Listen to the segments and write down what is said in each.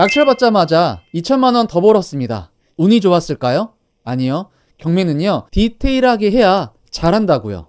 낙찰받자마자 2천만 원 더 벌었습니다. 운이 좋았을까요? 아니요. 경매는요, 디테일하게 해야 잘한다고요.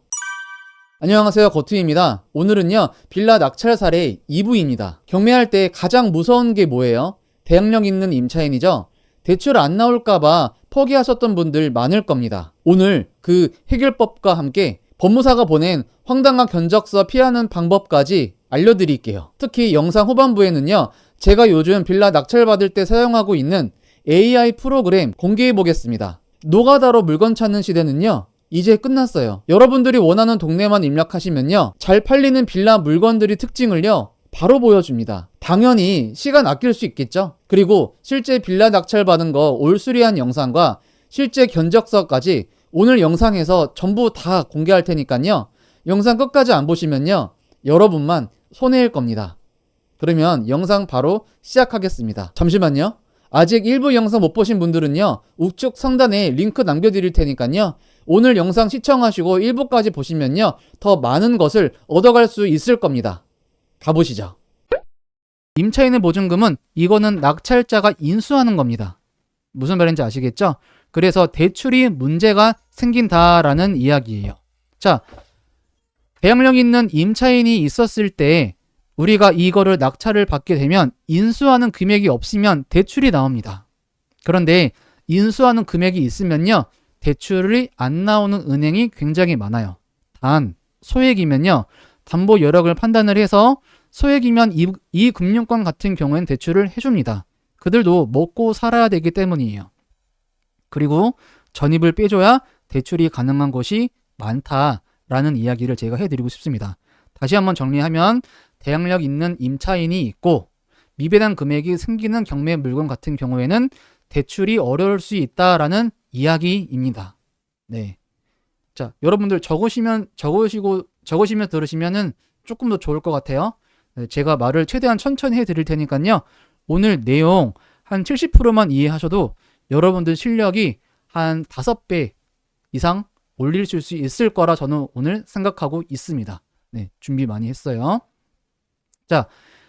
안녕하세요, 거투입니다. 오늘은요, 빌라 낙찰 사례 2부입니다. 경매할 때 가장 무서운 게 뭐예요? 대항력 있는 임차인이죠. 대출 안 나올까봐 포기하셨던 분들 많을 겁니다. 오늘 그 해결법과 함께 법무사가 보낸 황당한 견적서 피하는 방법까지 알려드릴게요. 특히 영상 후반부에는요, 제가 요즘 빌라 낙찰 받을 때 사용하고 있는 AI 프로그램 공개해 보겠습니다. 노가다로 물건 찾는 시대는요, 이제 끝났어요. 여러분들이 원하는 동네만 입력하시면요, 잘 팔리는 빌라 물건들이 특징을요, 바로 보여줍니다. 당연히 시간 아낄 수 있겠죠? 그리고 실제 빌라 낙찰 받은 거 올수리한 영상과 실제 견적서까지 오늘 영상에서 전부 다 공개할 테니까요, 영상 끝까지 안 보시면요, 여러분만 손해일 겁니다. 그러면 영상 바로 시작하겠습니다. 잠시만요. 아직 일부 영상 못 보신 분들은요, 우측 상단에 링크 남겨드릴 테니까요, 오늘 영상 시청하시고 1부까지 보시면요, 더 많은 것을 얻어갈 수 있을 겁니다. 가보시죠. 임차인의 보증금은 이거는 낙찰자가 인수하는 겁니다. 무슨 말인지 아시겠죠? 그래서 대출이 문제가 생긴다라는 이야기예요. 자, 대항력 있는 임차인이 있었을 때 우리가 이거를 낙찰을 받게 되면 인수하는 금액이 없으면 대출이 나옵니다. 그런데 인수하는 금액이 있으면요, 대출이 안 나오는 은행이 굉장히 많아요. 단 소액이면요, 담보 여력을 판단을 해서 소액이면 이 금융권 같은 경우에는 대출을 해줍니다. 그들도 먹고 살아야 되기 때문이에요. 그리고 전입을 빼줘야 대출이 가능한 곳이 많다라는 이야기를 제가 해드리고 싶습니다. 다시 한번 정리하면 대항력 있는 임차인이 있고 미배당 금액이 생기는 경매 물건 같은 경우에는 대출이 어려울 수 있다라는 이야기입니다. 네. 자, 여러분들 적으시면 들으시면은 조금 더 좋을 것 같아요. 네, 제가 말을 최대한 천천히 해드릴 테니까요, 오늘 내용 한 70%만 이해하셔도 여러분들 실력이 한 5배 이상 올리실 수 있을 거라 저는 오늘 생각하고 있습니다. 네, 준비 많이 했어요. 자,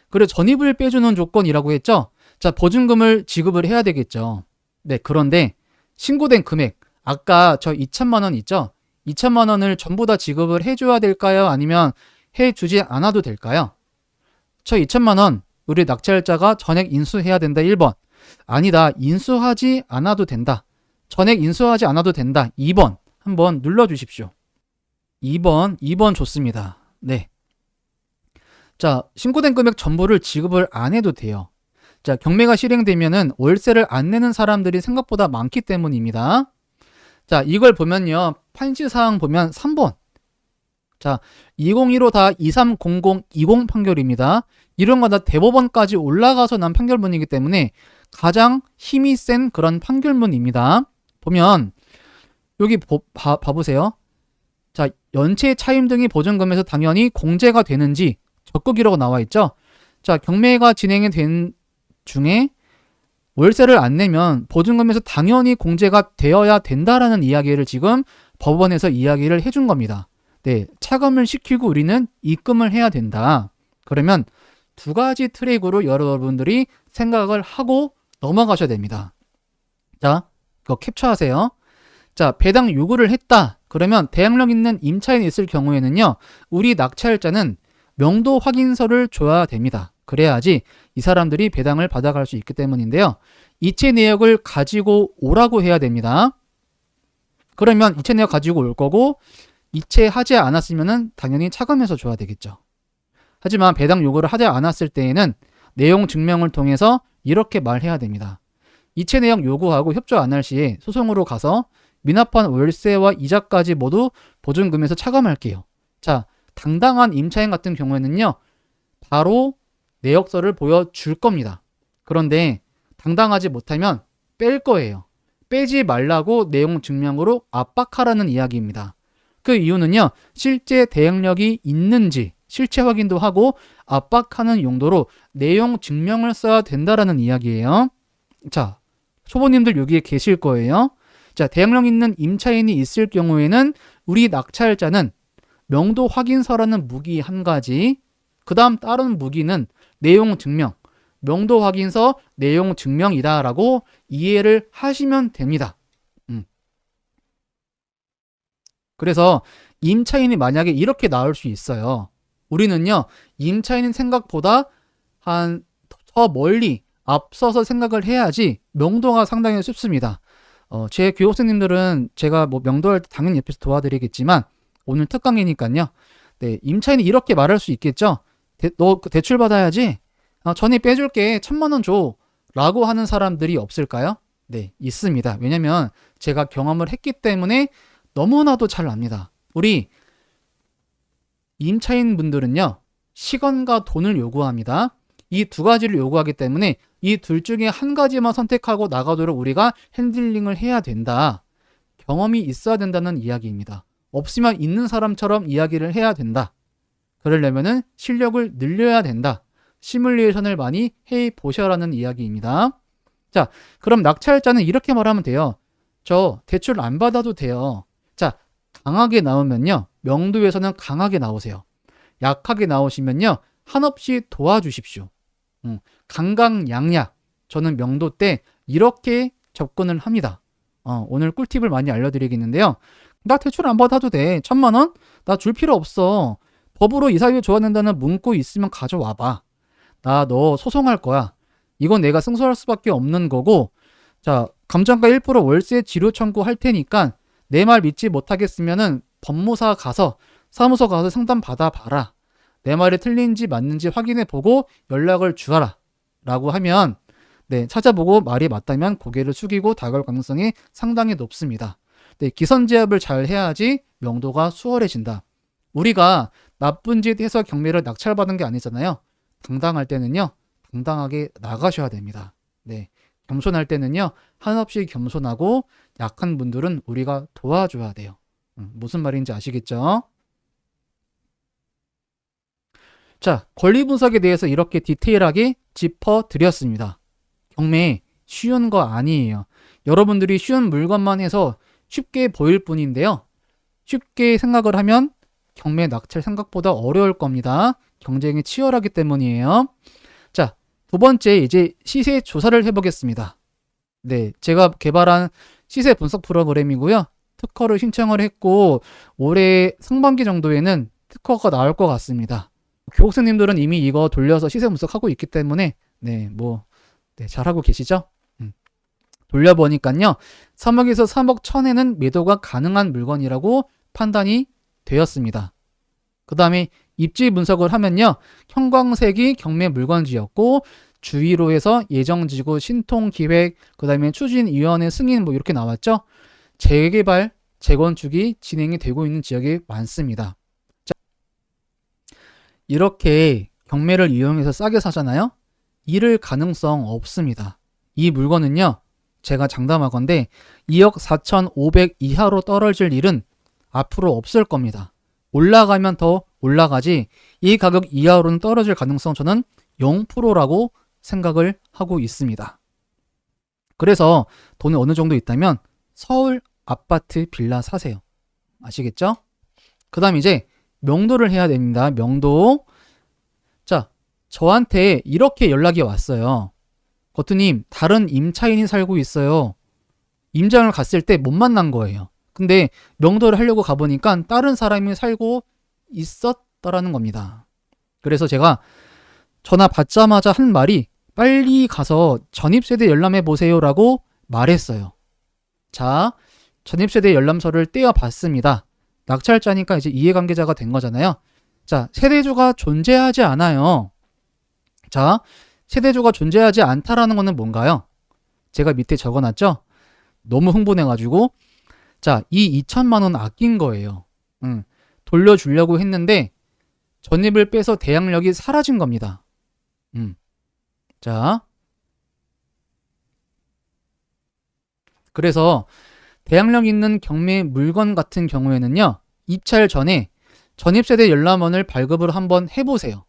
그리고 전입을 빼주는 조건이라고 했죠? 자, 보증금을 지급을 해야 되겠죠. 네, 그런데 신고된 금액, 아까 저 2천만 원 있죠? 2천만 원을 전부 다 지급을 해줘야 될까요? 아니면 해주지 않아도 될까요? 저 2천만 원 우리 낙찰자가 전액 인수해야 된다. 1번. 아니다. 인수하지 않아도 된다. 전액 인수하지 않아도 된다. 2번. 한번 눌러주십시오. 2번 좋습니다. 네. 자, 신고된 금액 전부를 지급을 안 해도 돼요. 자, 경매가 실행되면은 월세를 안 내는 사람들이 생각보다 많기 때문입니다. 자, 이걸 보면요, 판시사항 보면 3번. 자, 2015 다 230020 판결입니다. 이런 거 다 대법원까지 올라가서 난 판결문이기 때문에 가장 힘이 센 그런 판결문입니다. 보면 여기 봐보세요. 자, 연체 차임 등이 보증금에서 당연히 공제가 되는지 적극이라고 나와 있죠. 자, 경매가 진행이 된 중에 월세를 안 내면 보증금에서 당연히 공제가 되어야 된다라는 이야기를 지금 법원에서 이야기를 해준 겁니다. 네, 차감을 시키고 우리는 입금을 해야 된다. 그러면 두 가지 트랙으로 여러분들이 생각을 하고 넘어가셔야 됩니다. 자, 이거 캡처하세요. 자, 배당 요구를 했다. 그러면 대항력 있는 임차인이 있을 경우에는요, 우리 낙찰자는 명도 확인서를 줘야 됩니다. 그래야지 이 사람들이 배당을 받아갈 수 있기 때문인데요, 이체 내역을 가지고 오라고 해야 됩니다. 그러면 이체 내역 가지고 올 거고, 이체하지 않았으면 당연히 차감해서 줘야 되겠죠. 하지만 배당 요구를 하지 않았을 때에는 내용 증명을 통해서 이렇게 말해야 됩니다. 이체 내역 요구하고 협조 안 할 시에 소송으로 가서 미납한 월세와 이자까지 모두 보증금에서 차감할게요. 자, 당당한 임차인 같은 경우에는요, 바로 내역서를 보여줄 겁니다. 그런데 당당하지 못하면 뺄 거예요. 빼지 말라고 내용 증명으로 압박하라는 이야기입니다. 그 이유는요, 실제 대항력이 있는지 실체 확인도 하고 압박하는 용도로 내용 증명을 써야 된다라는 이야기예요. 자, 초보님들 여기에 계실 거예요. 자, 대항력 있는 임차인이 있을 경우에는 우리 낙찰자는 명도 확인서라는 무기 한 가지, 그 다음 다른 무기는 내용 증명, 명도 확인서 내용 증명이다라고 이해를 하시면 됩니다. 그래서 임차인이 만약에 이렇게 나올 수 있어요. 우리는요, 임차인은 생각보다 더 멀리 앞서서 생각을 해야지 명도가 상당히 쉽습니다. 제 교육생님들은 제가 뭐 명도할 때 당연히 옆에서 도와드리겠지만 오늘 특강이니까요. 네, 임차인이 이렇게 말할 수 있겠죠. 너 대출 받아야지. 전에 빼줄게. 1,000만 원 줘. 라고 하는 사람들이 없을까요? 네, 있습니다. 왜냐면 제가 경험을 했기 때문에 너무나도 잘 압니다. 우리 임차인 분들은요, 시간과 돈을 요구합니다. 이 두 가지를 요구하기 때문에 이 둘 중에 한 가지만 선택하고 나가도록 우리가 핸들링을 해야 된다. 경험이 있어야 된다는 이야기입니다. 없으면 있는 사람처럼 이야기를 해야 된다. 그러려면은 실력을 늘려야 된다. 시뮬레이션을 많이 해 보셔라는 이야기입니다. 자, 그럼 낙찰자는 이렇게 말하면 돼요. 저 대출 안 받아도 돼요. 자, 강하게 나오면요, 명도에서는 강하게 나오세요. 약하게 나오시면요, 한없이 도와주십시오. 강강약약. 저는 명도 때 이렇게 접근을 합니다. 오늘 꿀팁을 많이 알려드리겠는데요. 나 대출 안 받아도 돼. 1,000만 원? 나 줄 필요 없어. 법으로 이사유예 줘야 된다는 문구 있으면 가져와봐. 나 너 소송할 거야. 이건 내가 승소할 수밖에 없는 거고, 자, 감정가 1% 월세 지료 청구할 테니까 내 말 믿지 못하겠으면은 법무사 가서 사무소 가서 상담 받아봐라. 내 말이 틀린지 맞는지 확인해 보고 연락을 주어라. 라고 하면, 네, 찾아보고 말이 맞다면 고개를 숙이고 다가올 가능성이 상당히 높습니다. 네, 기선제압을 잘 해야지 명도가 수월해진다. 우리가 나쁜 짓 해서 경매를 낙찰받은 게 아니잖아요. 당당할 때는요, 당당하게 나가셔야 됩니다. 네, 겸손할 때는요, 한없이 겸손하고 약한 분들은 우리가 도와줘야 돼요. 무슨 말인지 아시겠죠? 자, 권리 분석에 대해서 이렇게 디테일하게 짚어드렸습니다. 경매 쉬운 거 아니에요. 여러분들이 쉬운 물건만 해서 쉽게 보일 뿐인데요. 쉽게 생각을 하면 경매 낙찰 생각보다 어려울 겁니다. 경쟁이 치열하기 때문이에요. 자, 두 번째 이제 시세 조사를 해보겠습니다. 네, 제가 개발한 시세 분석 프로그램이고요. 특허를 신청을 했고 올해 상반기 정도에는 특허가 나올 것 같습니다. 교육생님들은 이미 이거 돌려서 시세 분석하고 있기 때문에 네, 잘하고 계시죠? 돌려보니까요, 3억에서 3억 1천에는 매도가 가능한 물건이라고 판단이 되었습니다. 그 다음에 입지 분석을 하면요, 형광색이 경매 물건지였고 주위로에서 예정지구 신통기획, 그 다음에 추진위원회 승인 이렇게 나왔죠. 재개발, 재건축이 진행이 되고 있는 지역이 많습니다. 자, 이렇게 경매를 이용해서 싸게 사잖아요. 잃을 가능성 없습니다. 이 물건은요, 제가 장담하건대 2억 4,500 이하로 떨어질 일은 앞으로 없을 겁니다. 올라가면 더 올라가지 이 가격 이하로는 떨어질 가능성 저는 0%라고 생각을 하고 있습니다. 그래서 돈이 어느 정도 있다면 서울 아파트 빌라 사세요. 아시겠죠? 그 다음 이제 명도를 해야 됩니다. 명도. 자, 저한테 이렇게 연락이 왔어요. 거투님, 다른 임차인이 살고 있어요. 임장을 갔을 때 못 만난 거예요. 근데 명도를 하려고 가보니까 다른 사람이 살고 있었더라는 겁니다. 그래서 제가 전화 받자마자 한 말이 빨리 가서 전입세대 열람해 보세요 라고 말했어요. 자, 전입세대 열람서를 떼어봤습니다. 낙찰자니까 이제 이해관계자가 된 거잖아요. 자, 세대주가 존재하지 않아요. 자, 세대주가 존재하지 않다라는 거는 뭔가요? 제가 밑에 적어놨죠? 너무 흥분해가지고 자, 이 2천만 원 아낀 거예요. 돌려주려고 했는데 전입을 빼서 대항력이 사라진 겁니다. 자, 그래서 대항력 있는 경매 물건 같은 경우에는요, 입찰 전에 전입세대 열람원을 발급을 한번 해보세요.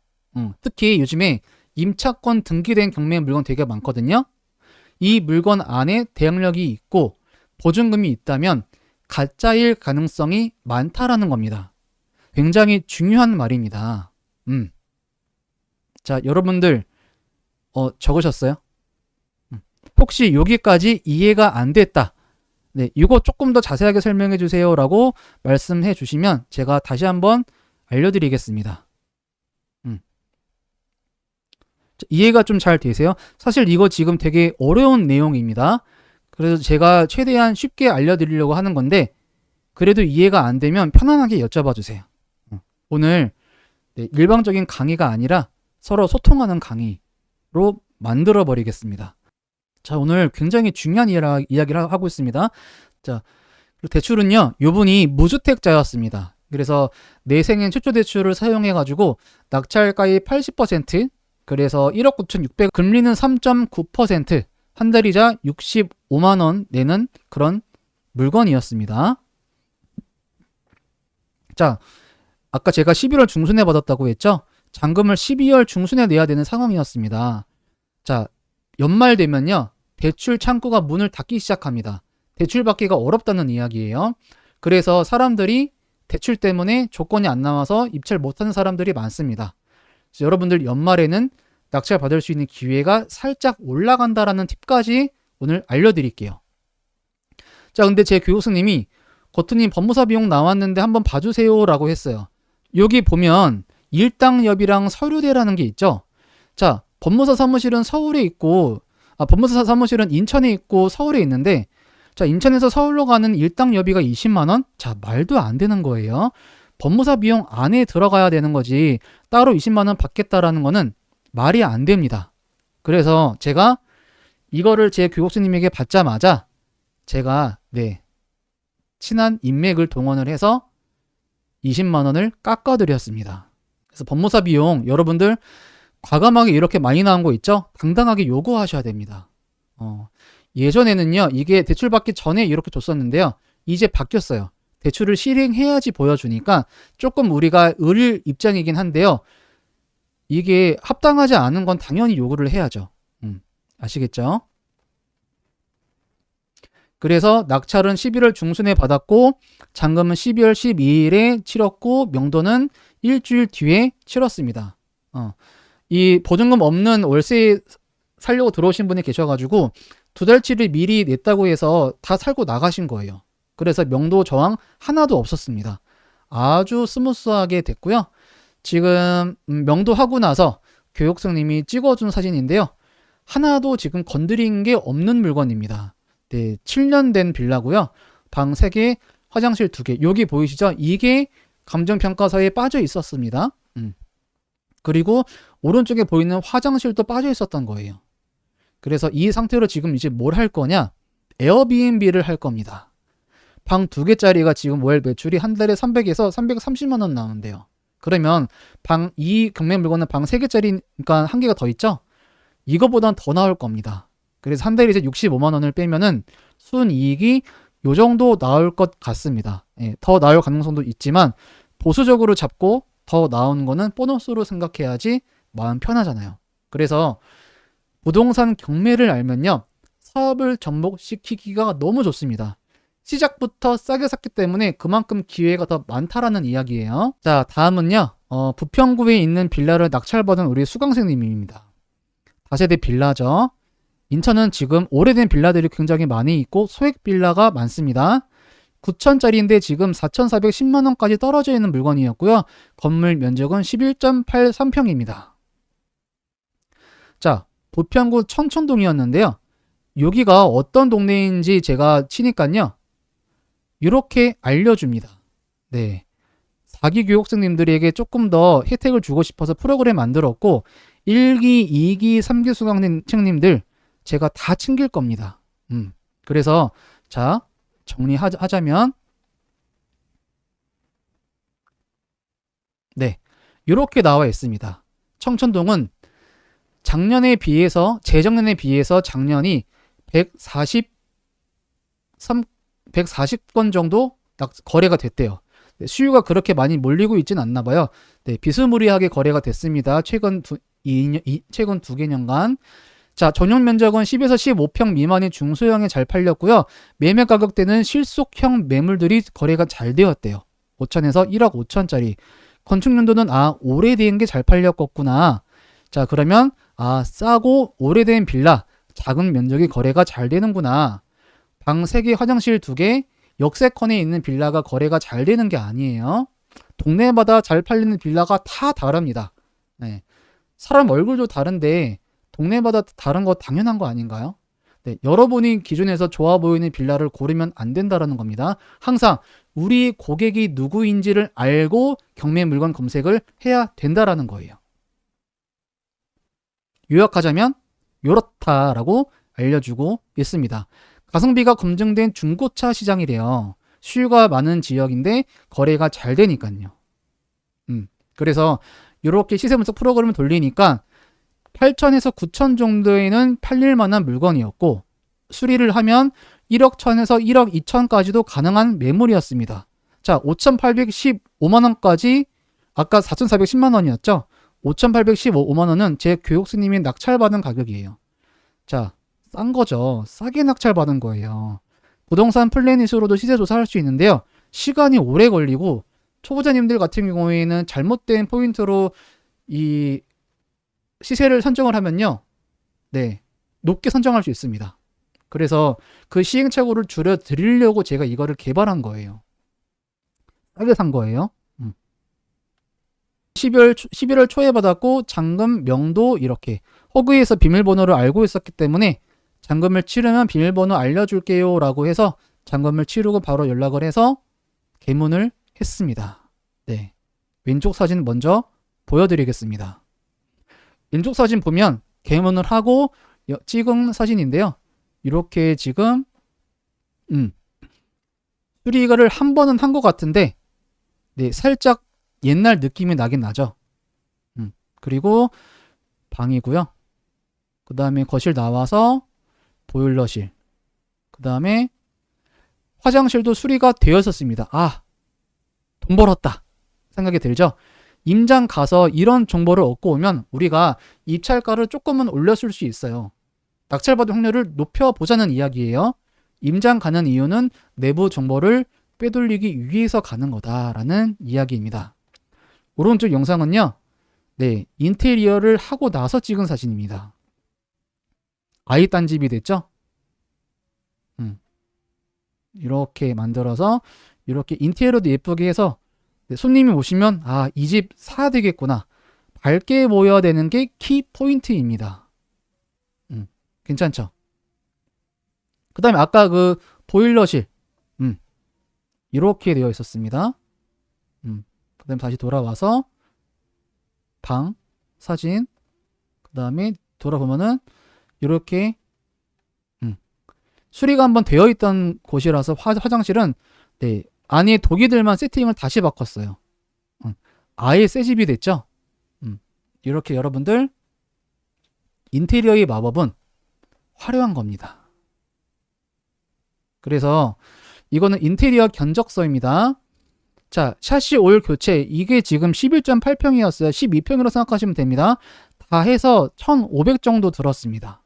특히 요즘에 임차권 등기된 경매 물건 되게 많거든요. 이 물건 안에 대항력이 있고 보증금이 있다면 가짜일 가능성이 많다라는 겁니다. 굉장히 중요한 말입니다. 자, 여러분들 적으셨어요? 혹시 여기까지 이해가 안 됐다. 네, 이거 조금 더 자세하게 설명해 주세요라고 말씀해 주시면 제가 다시 한번 알려드리겠습니다. 이해가 좀 잘 되세요? 사실 이거 지금 되게 어려운 내용입니다. 그래서 제가 최대한 쉽게 알려드리려고 하는 건데 그래도 이해가 안 되면 편안하게 여쭤봐 주세요. 오늘 일방적인 강의가 아니라 서로 소통하는 강의로 만들어 버리겠습니다. 자, 오늘 굉장히 중요한 이야기를 하고 있습니다. 자, 대출은요, 요분이 무주택자였습니다. 그래서 내생엔 최초 대출을 사용해가지고 낙찰가의 80%, 그래서 1억 9,600, 금리는 3.9%, 한 달이자 65만 원 내는 그런 물건이었습니다. 자, 아까 제가 11월 중순에 받았다고 했죠? 잔금을 12월 중순에 내야 되는 상황이었습니다. 자, 연말 되면요, 대출 창구가 문을 닫기 시작합니다. 대출 받기가 어렵다는 이야기예요. 그래서 사람들이 대출 때문에 조건이 안 나와서 입찰 못하는 사람들이 많습니다. 그래서 여러분들 연말에는 낙찰 받을 수 있는 기회가 살짝 올라간다라는 팁까지 오늘 알려드릴게요. 자, 근데 제 교육생님이 거투님 법무사 비용 나왔는데 한번 봐주세요 라고 했어요. 여기 보면 일당협이랑 서류대라는 게 있죠. 자, 법무사 사무실은 서울에 있고 법무사 사무실은 인천에 있고 서울에 있는데, 자, 인천에서 서울로 가는 일당여비가 20만 원? 자, 말도 안 되는 거예요. 법무사 비용 안에 들어가야 되는 거지 따로 20만 원 받겠다라는 거는 말이 안 됩니다. 그래서 제가 이거를 제 교육생님에게 받자마자 제가 친한 인맥을 동원을 해서 20만 원을 깎아드렸습니다. 그래서 법무사 비용 여러분들 과감하게 이렇게 많이 나온 거 있죠? 당당하게 요구하셔야 됩니다. 예전에는요, 이게 대출 받기 전에 이렇게 줬었는데요. 이제 바뀌었어요. 대출을 실행해야지 보여주니까 조금 우리가 을 입장이긴 한데요. 이게 합당하지 않은 건 당연히 요구를 해야죠. 아시겠죠? 그래서 낙찰은 11월 중순에 받았고 잔금은 12월 12일에 치렀고 명도는 일주일 뒤에 치렀습니다. 이 보증금 없는 월세 살려고 들어오신 분이 계셔가지고 2달치를 미리 냈다고 해서 다 살고 나가신 거예요. 그래서 명도 저항 하나도 없었습니다. 아주 스무스하게 됐고요. 지금 명도하고 나서 교육생님이 찍어준 사진인데요. 하나도 지금 건드린 게 없는 물건입니다. 네, 7년 된 빌라고요. 방 3개, 화장실 2개. 여기 보이시죠? 이게 감정평가서에 빠져 있었습니다. 그리고 오른쪽에 보이는 화장실도 빠져 있었던 거예요. 그래서 이 상태로 지금 이제 뭘 할 거냐? 에어비앤비를 할 겁니다. 방 2개짜리가 지금 월 매출이 한 달에 300에서 330만 원 나오는데요. 그러면 이 경매 물건은 방 3개짜리니까 한 개가 더 있죠? 이거보단 더 나올 겁니다. 그래서 한 달에 이제 65만 원을 빼면은 순이익이 요 정도 나올 것 같습니다. 더 나올 가능성도 있지만 보수적으로 잡고 더 나오는 거는 보너스로 생각해야지 마음 편하잖아요. 그래서 부동산 경매를 알면요, 사업을 접목시키기가 너무 좋습니다. 시작부터 싸게 샀기 때문에 그만큼 기회가 더 많다라는 이야기예요. 자, 다음은요, 부평구에 있는 빌라를 낙찰받은 우리 수강생님입니다. 다세대 빌라죠. 인천은 지금 오래된 빌라들이 굉장히 많이 있고 소액 빌라가 많습니다. 9천짜리인데 지금 4,410만 원까지 떨어져 있는 물건이었고요. 건물 면적은 11.83평입니다. 자, 부평구 청천동이었는데요. 여기가 어떤 동네인지 제가 치니까요, 이렇게 알려줍니다. 네, 4기 교육생님들에게 조금 더 혜택을 주고 싶어서 프로그램 만들었고 1기, 2기, 3기 수강생님들 제가 다 챙길 겁니다. 그래서 자, 정리하자면 네, 이렇게 나와 있습니다. 청천동은 작년에 비해서 재작년에 비해서 작년이 140건 정도 거래가 됐대요. 네, 수요가 그렇게 많이 몰리고 있진 않나 봐요. 네, 비스무리하게 거래가 됐습니다. 최근 2개년간. 자, 전용 면적은 10에서 15평 미만의 중소형에 잘 팔렸고요. 매매 가격대는 실속형 매물들이 거래가 잘 되었대요. 5천에서 1억 5천짜리. 건축 연도는 오래된 게 잘 팔렸겠구나. 자, 그러면 아, 싸고 오래된 빌라, 작은 면적이 거래가 잘 되는구나. 방 3개, 화장실 2개, 역세권에 있는 빌라가 거래가 잘 되는 게 아니에요. 동네마다 잘 팔리는 빌라가 다 다릅니다. 네. 사람 얼굴도 다른데 동네마다 다른 거 당연한 거 아닌가요? 네, 여러분이 기준에서 좋아 보이는 빌라를 고르면 안 된다라는 겁니다. 항상 우리 고객이 누구인지를 알고 경매 물건 검색을 해야 된다라는 거예요. 요약하자면 요렇다라고 알려주고 있습니다. 가성비가 검증된 중고차 시장이래요. 수요가 많은 지역인데 거래가 잘 되니까요. 그래서 이렇게 시세 분석 프로그램을 돌리니까 8천에서 9천 정도에는 팔릴 만한 물건이었고 수리를 하면 1억 1천에서 1억 2천까지도 가능한 매물이었습니다. 자, 5,815만 원까지 아까 4,410만 원이었죠? 5,815만 원은 제 교육스님이 낙찰받은 가격이에요. 자, 싼 거죠. 싸게 낙찰받은 거예요. 부동산 플래닛으로도 시세 조사할 수 있는데요. 시간이 오래 걸리고 초보자님들 같은 경우에는 잘못된 포인트로 이 시세를 선정을 하면요. 네, 높게 선정할 수 있습니다. 그래서 그 시행착오를 줄여드리려고 제가 이거를 개발한 거예요. 싸게 산 거예요. 11월 초에 받았고 잔금 명도 이렇게 허그에서 비밀번호를 알고 있었기 때문에 잔금을 치르면 비밀번호 알려줄게요 라고 해서 잔금을 치르고 바로 연락을 해서 개문을 했습니다. 네, 왼쪽 사진 먼저 보여드리겠습니다. 왼쪽 사진 보면 개문을 하고 찍은 사진인데요. 이렇게 지금 수리를 한 번은 한 것 같은데 네, 살짝 옛날 느낌이 나긴 나죠. 그리고 방이고요. 그 다음에 거실 나와서 보일러실, 그 다음에 화장실도 수리가 되어 있었습니다. 아, 돈 벌었다 생각이 들죠. 임장 가서 이런 정보를 얻고 오면 우리가 입찰가를 조금은 올렸을 수 있어요. 낙찰받을 확률을 높여보자는 이야기예요. 임장 가는 이유는 내부 정보를 빼돌리기 위해서 가는 거다라는 이야기입니다. 오른쪽 영상은요, 네, 인테리어를 하고 나서 찍은 사진입니다. 아이 딴집이 됐죠? 이렇게 만들어서 이렇게 인테리어도 예쁘게 해서 네, 손님이 오시면 아, 이 집 사야 되겠구나. 밝게 보여야 되는 게 키 포인트입니다. 괜찮죠? 그 다음에 아까 그 보일러실 이렇게 되어 있었습니다. 그 다음에 다시 돌아와서 방 사진, 그 다음에 돌아보면은 이렇게 수리가 한번 되어 있던 곳이라서 화장실은 네, 안에 도기들만 세팅을 다시 바꿨어요. 아예 새 집이 됐죠. 이렇게 여러분들 인테리어의 마법은 화려한 겁니다. 그래서 이거는 인테리어 견적서입니다. 자, 샤시 오일 교체, 이게 지금 11.8평이었어요. 12평으로 생각하시면 됩니다. 다 해서 1,500 정도 들었습니다.